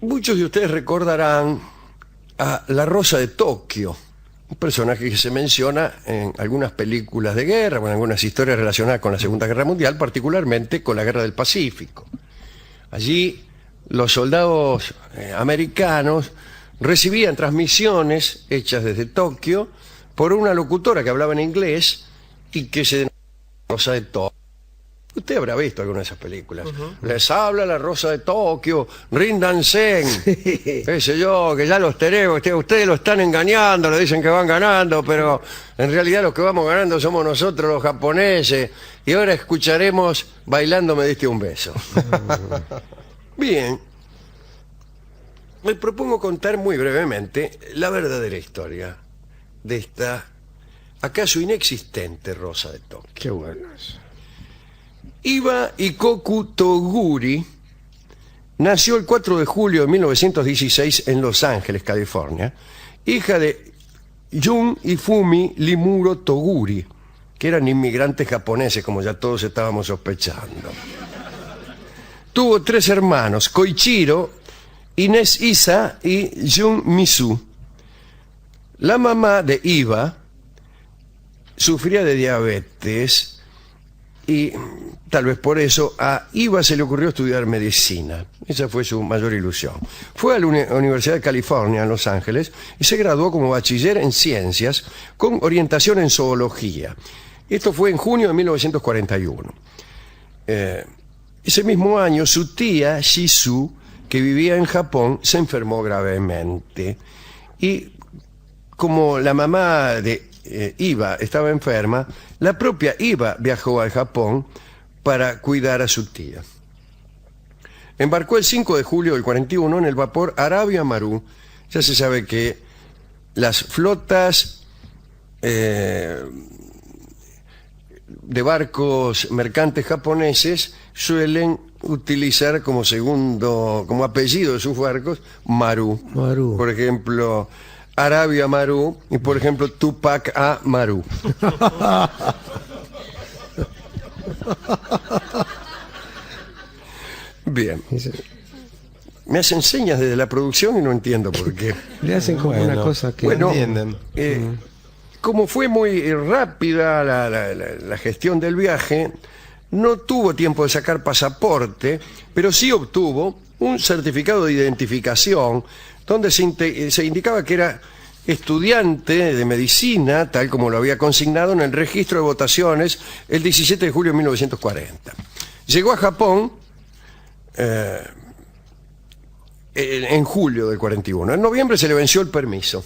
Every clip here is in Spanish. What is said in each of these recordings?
Muchos de ustedes recordarán a la Rosa de Tokio, un personaje que se menciona en algunas películas de guerra, o en algunas historias relacionadas con la Segunda Guerra Mundial, particularmente con la Guerra del Pacífico. Allí los soldados americanos recibían transmisiones hechas desde Tokio por una locutora que hablaba en inglés y que se denominaba Rosa de Tokio. Usted habrá visto alguna de esas películas. Les habla la Rosa de Tokio, ríndanse. Qué sé yo, que ya los tenemos. Ustedes lo están engañando, le dicen que van ganando, pero en realidad los que vamos ganando somos nosotros los japoneses. Y ahora escucharemos Bailando me diste un beso. Bien. Me propongo contar muy brevemente la verdadera historia de esta acaso inexistente Rosa de Tokio. Qué bueno eso. Iba Ikoku Toguri nació el 4 de julio de 1916 en Los Ángeles, California, hija de Jun y Fumi Limuro Toguri, que eran inmigrantes japoneses, como ya todos estábamos sospechando. Tuvo 3 hermanos, Koichiro, Inés Isa y Jun Misu. La mamá de Iba sufría de diabetes y tal vez por eso a Iba se le ocurrió estudiar medicina. Esa fue su mayor ilusión. Fue a la Universidad de California en Los Ángeles y se graduó como bachiller en ciencias con orientación en zoología. Esto fue en junio de 1941. Ese mismo año su tía Shizu, que vivía en Japón, se enfermó gravemente y como la mamá de Iba estaba enferma, la propia Iba viajó al Japón para cuidar a su tía. Embarcó el 5 de julio del 41 en el vapor Arabia Maru. Ya se sabe que las flotas de barcos mercantes japoneses suelen utilizar como apellido de sus barcos Maru. Maru. Por ejemplo, Arabia Maru y, por ejemplo, Tupac A. Maru. Bien. Me hacen señas desde la producción y no entiendo por qué. Le hacen como una cosa que Bueno, entienden. Como fue muy rápida la gestión del viaje, no tuvo tiempo de sacar pasaporte, pero sí obtuvo un certificado de identificación donde se indicaba que era estudiante de medicina, tal como lo había consignado en el registro de votaciones el 17 de julio de 1940. Llegó a Japón en julio del 41. En noviembre se le venció el permiso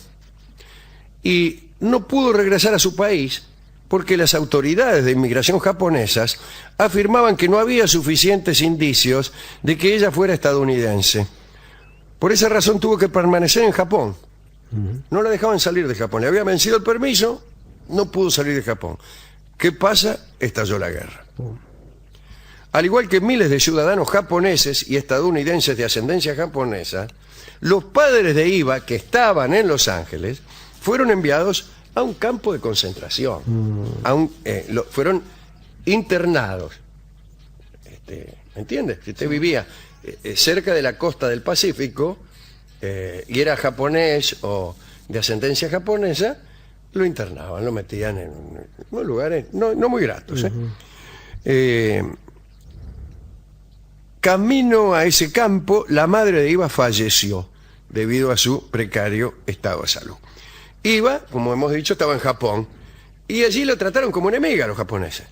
y no pudo regresar a su país porque las autoridades de inmigración japonesas afirmaban que no había suficientes indicios de que ella fuera estadounidense. Por esa razón tuvo que permanecer en Japón. No la dejaban salir de Japón. Le había vencido el permiso, no pudo salir de Japón. ¿Qué pasa? Estalló la guerra. Al igual que miles de ciudadanos japoneses y estadounidenses de ascendencia japonesa, los padres de Iba, que estaban en Los Ángeles, fueron enviados a un campo de concentración. Fueron internados. ¿Entiende? Si usted vivía cerca de la costa del Pacífico y era japonés o de ascendencia japonesa, lo internaban, lo metían en unos lugares no muy gratos. Camino a ese campo, la madre de Iba falleció debido a su precario estado de salud. Iba, como hemos dicho, estaba en Japón y allí la trataron como enemiga a los japoneses.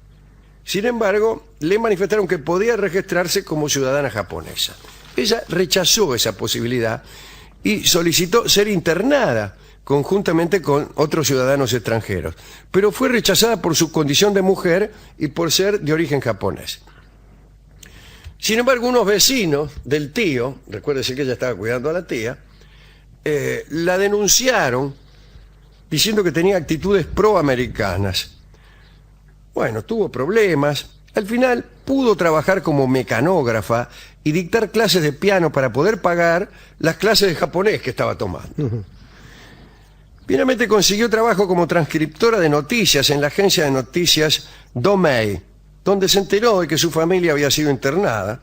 Sin embargo, le manifestaron que podía registrarse como ciudadana japonesa. Ella rechazó esa posibilidad y solicitó ser internada conjuntamente con otros ciudadanos extranjeros, pero fue rechazada por su condición de mujer y por ser de origen japonés. Sin embargo, unos vecinos del tío, recuérdese que ella estaba cuidando a la tía, la denunciaron diciendo que tenía actitudes proamericanas. Bueno, tuvo problemas. Al final pudo trabajar como mecanógrafa y dictar clases de piano para poder pagar las clases de japonés que estaba tomando. Finalmente consiguió trabajo como transcriptora de noticias en la agencia de noticias Domei, donde se enteró de que su familia había sido internada,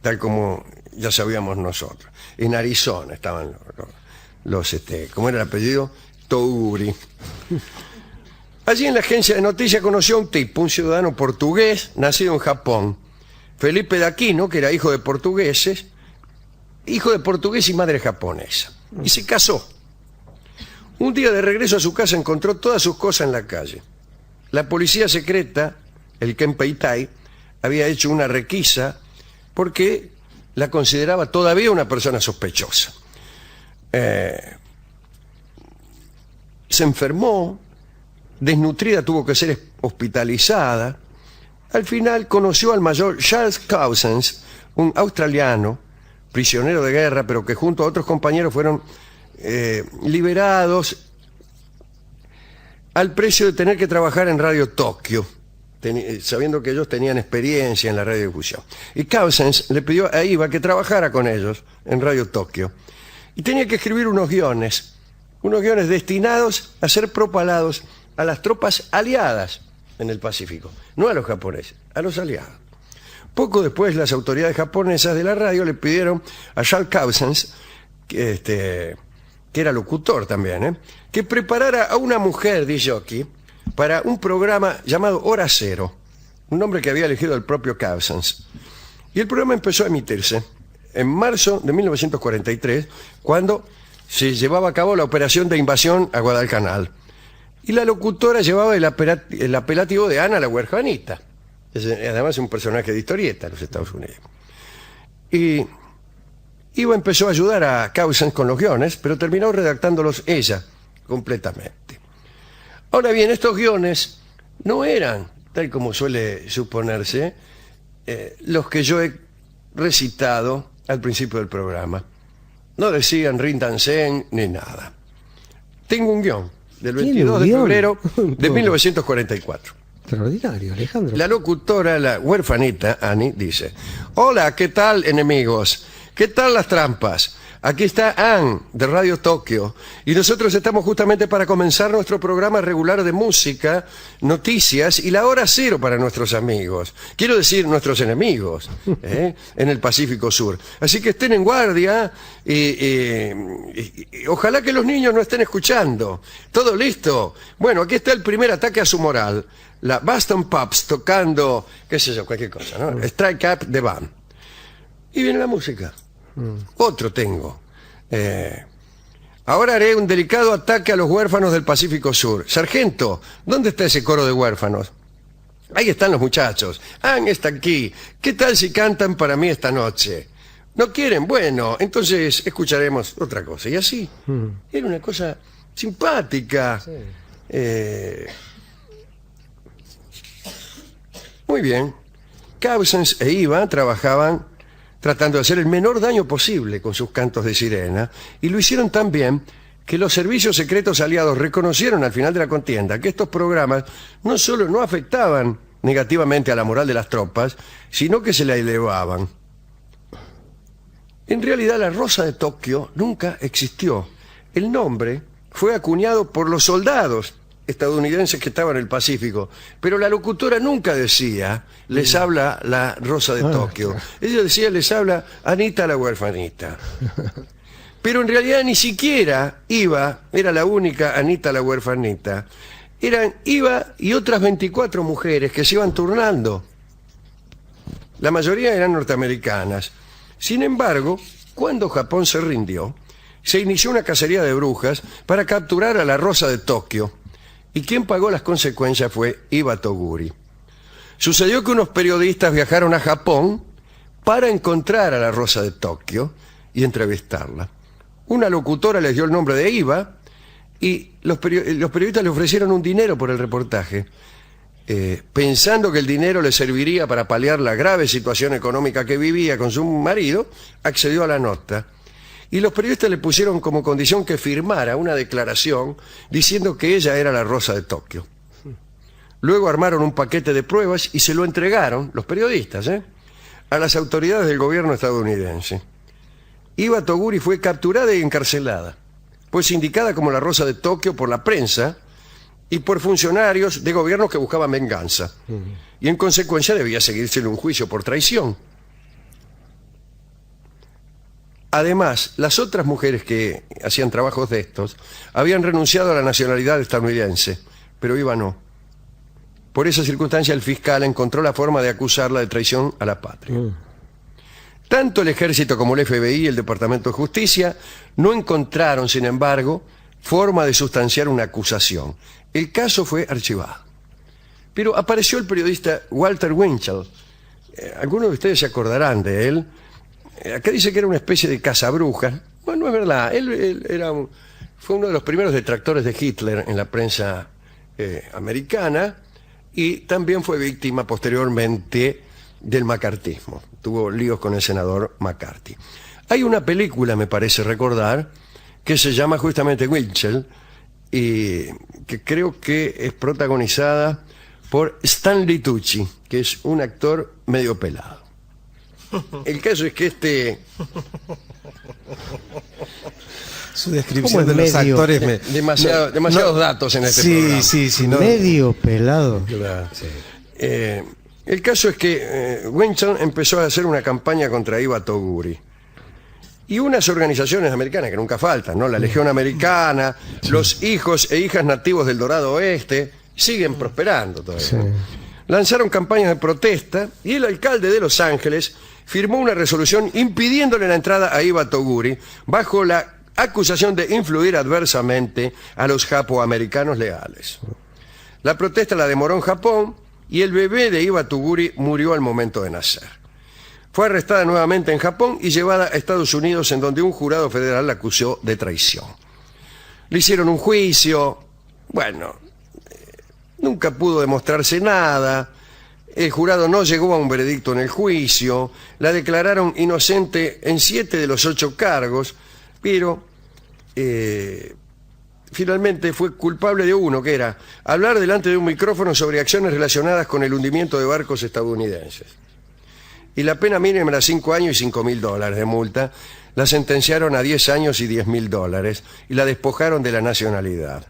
tal como ya sabíamos nosotros. En Arizona estaban ¿cómo era el apellido? Toguri. Allí en la agencia de noticias conoció a un tipo, un ciudadano portugués, nacido en Japón, Felipe de Aquino, que era hijo de portugués y madre japonesa. Y se casó. Un día de regreso a su casa encontró todas sus cosas en la calle. La policía secreta, el Kenpeitai, había hecho una requisa porque la consideraba todavía una persona sospechosa. Se enfermó, desnutrida, tuvo que ser hospitalizada. Al final conoció al mayor Charles Cousins, un australiano, prisionero de guerra, pero que junto a otros compañeros fueron liberados al precio de tener que trabajar en Radio Tokio, sabiendo que ellos tenían experiencia en la radiodifusión. Y Cousins le pidió a Iva que trabajara con ellos en Radio Tokio. Y tenía que escribir unos guiones destinados a ser propalados a las tropas aliadas en el Pacífico, no a los japoneses, a los aliados. Poco después, las autoridades japonesas de la radio le pidieron a Charles Cousins, que era locutor también, que preparara a una mujer disc-jockey para un programa llamado Hora Cero, un nombre que había elegido el propio Cousins. Y el programa empezó a emitirse en marzo de 1943, cuando se llevaba a cabo la operación de invasión a Guadalcanal. Y la locutora llevaba el apelativo de Ana la Huerfanita. Además es un personaje de historieta en los Estados Unidos. Y Iva empezó a ayudar a Cousins con los guiones, pero terminó redactándolos ella completamente. Ahora bien, estos guiones no eran, tal como suele suponerse, los que yo he recitado al principio del programa. No decían Rindansen ni nada. Tengo un guión del 22 de febrero de 1944. Extraordinario, Alejandro. La locutora, la huerfanita, Annie, dice: hola, ¿qué tal, enemigos? ¿Qué tal las trampas? Aquí está Ann, de Radio Tokio, y nosotros estamos justamente para comenzar nuestro programa regular de música, noticias y la hora cero para nuestros amigos. Quiero decir, nuestros enemigos, en el Pacífico Sur. Así que estén en guardia y ojalá que los niños no estén escuchando. ¿Todo listo? Bueno, aquí está el primer ataque a su moral. La Boston Pops tocando, qué sé yo, cualquier cosa, ¿no? Strike Up de Band. Y viene la música. Otro tengo. Ahora haré un delicado ataque a los huérfanos del Pacífico Sur. Sargento, ¿dónde está ese coro de huérfanos? Ahí están los muchachos. Ann está aquí. ¿Qué tal si cantan para mí esta noche? ¿No quieren? Bueno, entonces escucharemos otra cosa. Y así. Era una cosa simpática. Sí. Muy bien. Cousins e Iva trabajaban tratando de hacer el menor daño posible con sus cantos de sirena, y lo hicieron tan bien que los servicios secretos aliados reconocieron al final de la contienda que estos programas no solo no afectaban negativamente a la moral de las tropas, sino que se la elevaban. En realidad, la Rosa de Tokio nunca existió. El nombre fue acuñado por los soldados estadounidenses que estaban en el Pacífico, pero la locutora nunca decía les habla la Rosa de Tokio. Ella decía les habla Anita la huerfanita. Pero en realidad ni siquiera Iva era la única Anita la huerfanita. Eran Iva y otras 24 mujeres que se iban turnando. La mayoría eran norteamericanas. Sin embargo, cuando Japón se rindió, se inició una cacería de brujas para capturar a la Rosa de Tokio. Y quien pagó las consecuencias fue Iva Toguri. Sucedió que unos periodistas viajaron a Japón para encontrar a la Rosa de Tokio y entrevistarla. Una locutora les dio el nombre de Iva y los periodistas le ofrecieron un dinero por el reportaje. Pensando que el dinero le serviría para paliar la grave situación económica que vivía con su marido, accedió a la nota. Y los periodistas le pusieron como condición que firmara una declaración diciendo que ella era la Rosa de Tokio. Luego armaron un paquete de pruebas y se lo entregaron, los periodistas, a las autoridades del gobierno estadounidense. Iva Toguri fue capturada y encarcelada, pues indicada como la Rosa de Tokio por la prensa y por funcionarios de gobierno que buscaban venganza. Y en consecuencia debía seguírsele un juicio por traición. Además, las otras mujeres que hacían trabajos de estos habían renunciado a la nacionalidad estadounidense, pero Iva no. Por esa circunstancia el fiscal encontró la forma de acusarla de traición a la patria. Tanto el ejército como el FBI y el Departamento de Justicia no encontraron, sin embargo, forma de sustanciar una acusación. El caso fue archivado. Pero apareció el periodista Walter Winchell. Algunos de ustedes se acordarán de él. Acá dice que era una especie de cazabrujas. Bueno, no es verdad. Él fue uno de los primeros detractores de Hitler en la prensa americana y también fue víctima posteriormente del macartismo. Tuvo líos con el senador McCarthy. Hay una película, me parece recordar, que se llama justamente Winchell y que creo que es protagonizada por Stanley Tucci, que es un actor medio pelado. El caso es que su descripción de los actores demasiados datos en este programa. Sí, no. Medio pelado. Claro. Sí. El caso es que Winchell empezó a hacer una campaña contra Iva Toguri. Y unas organizaciones americanas que nunca faltan, ¿no? La Legión Americana, los hijos e hijas nativos del Dorado Oeste, siguen prosperando todavía. Sí. Lanzaron campañas de protesta y el alcalde de Los Ángeles firmó una resolución impidiéndole la entrada a Iva Toguri bajo la acusación de influir adversamente a los japoamericanos leales. La protesta la demoró en Japón y el bebé de Iva Toguri murió al momento de nacer. Fue arrestada nuevamente en Japón y llevada a Estados Unidos, en donde un jurado federal la acusó de traición. Le hicieron un juicio. Bueno, nunca pudo demostrarse nada. El jurado no llegó a un veredicto en el juicio. La declararon inocente en 7 de los 8 cargos, pero finalmente fue culpable de uno, que era hablar delante de un micrófono sobre acciones relacionadas con el hundimiento de barcos estadounidenses. Y la pena mínima era 5 años y $5.000 de multa. La sentenciaron a 10 años y $10.000 y la despojaron de la nacionalidad.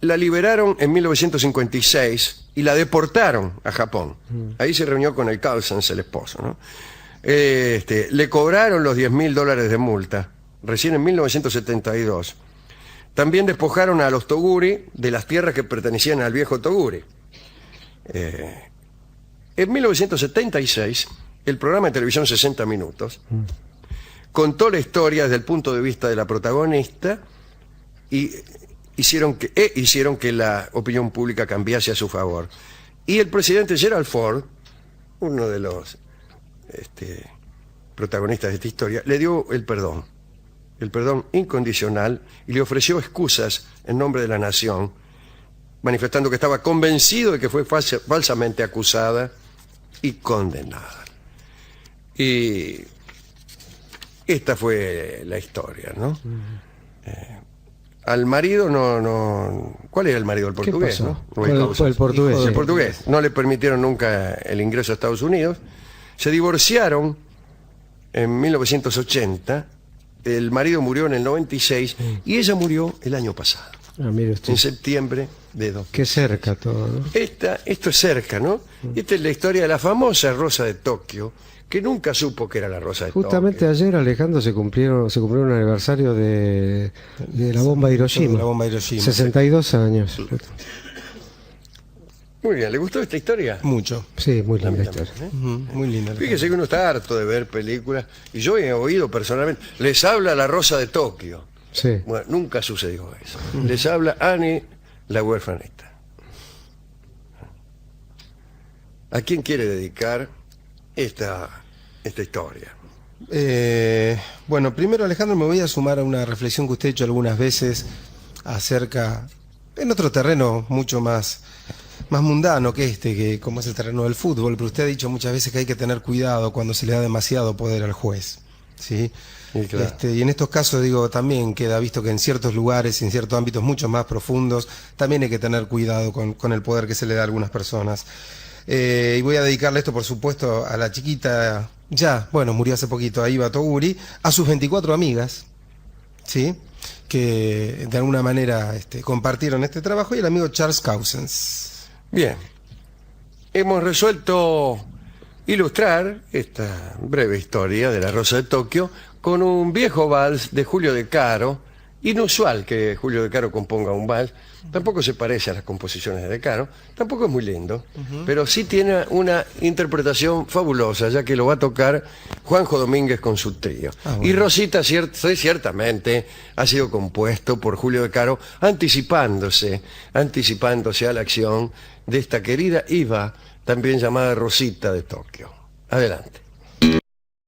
La liberaron en 1956 y la deportaron a Japón. Ahí se reunió con el Cousins, el esposo, ¿no? Le cobraron los $10.000 de multa, recién en 1972. También despojaron a los Toguri de las tierras que pertenecían al viejo Toguri. En 1976, el programa de televisión 60 Minutos contó la historia desde el punto de vista de la protagonista y hicieron que la opinión pública cambiase a su favor. Y el presidente Gerald Ford, uno de los protagonistas de esta historia, le dio el perdón incondicional, y le ofreció excusas en nombre de la nación, manifestando que estaba convencido de que fue falsamente acusada y condenada. Y esta fue la historia, ¿no? Al marido no... ¿Cuál era el marido? El portugués, ¿no? El portugués. El portugués. No le permitieron nunca el ingreso a Estados Unidos. Se divorciaron en 1980. El marido murió en el 96 y ella murió el año pasado. Mire usted. En septiembre de 2000. Qué cerca todo, ¿no? Esto es cerca, ¿no? Esta es la historia de la famosa Rosa de Tokio, que nunca supo que era la Rosa de Justamente Tokio. ayer, Alejandro, se cumplió un aniversario de la bomba de Hiroshima. La bomba de Hiroshima. 62 años. Muy bien, ¿le gustó esta historia? Mucho. Sí, muy linda historia. Muy linda. Fíjese que uno está harto de ver películas, y yo he oído personalmente, les habla la Rosa de Tokio. Sí. Bueno, nunca sucedió eso. Les habla Annie, la huérfanita. ¿A quién quiere dedicar esta historia? Bueno, primero, Alejandro, me voy a sumar a una reflexión que usted ha hecho algunas veces acerca, en otro terreno mucho más mundano que como es el terreno del fútbol, pero usted ha dicho muchas veces que hay que tener cuidado cuando se le da demasiado poder al juez, ¿sí? Sí, claro. Y en estos casos, digo, también queda visto que en ciertos lugares, en ciertos ámbitos mucho más profundos, también hay que tener cuidado con el poder que se le da a algunas personas. Y voy a dedicarle esto, por supuesto, a la chiquita, murió hace poquito, a Iva Toguri, a sus 24 amigas, ¿sí?, que de alguna manera compartieron este trabajo, y el amigo Charles Cousins. Bien, hemos resuelto ilustrar esta breve historia de La Rosa de Tokio con un viejo vals de Julio De Caro. Inusual que Julio De Caro componga un vals, tampoco se parece a las composiciones de De Caro, tampoco es muy lindo, pero sí tiene una interpretación fabulosa, ya que lo va a tocar Juanjo Domínguez con su trío. Bueno. Y Rosita ciertamente ha sido compuesto por Julio De Caro, anticipándose a la acción de esta querida Iva, también llamada Rosita de Tokio. Adelante.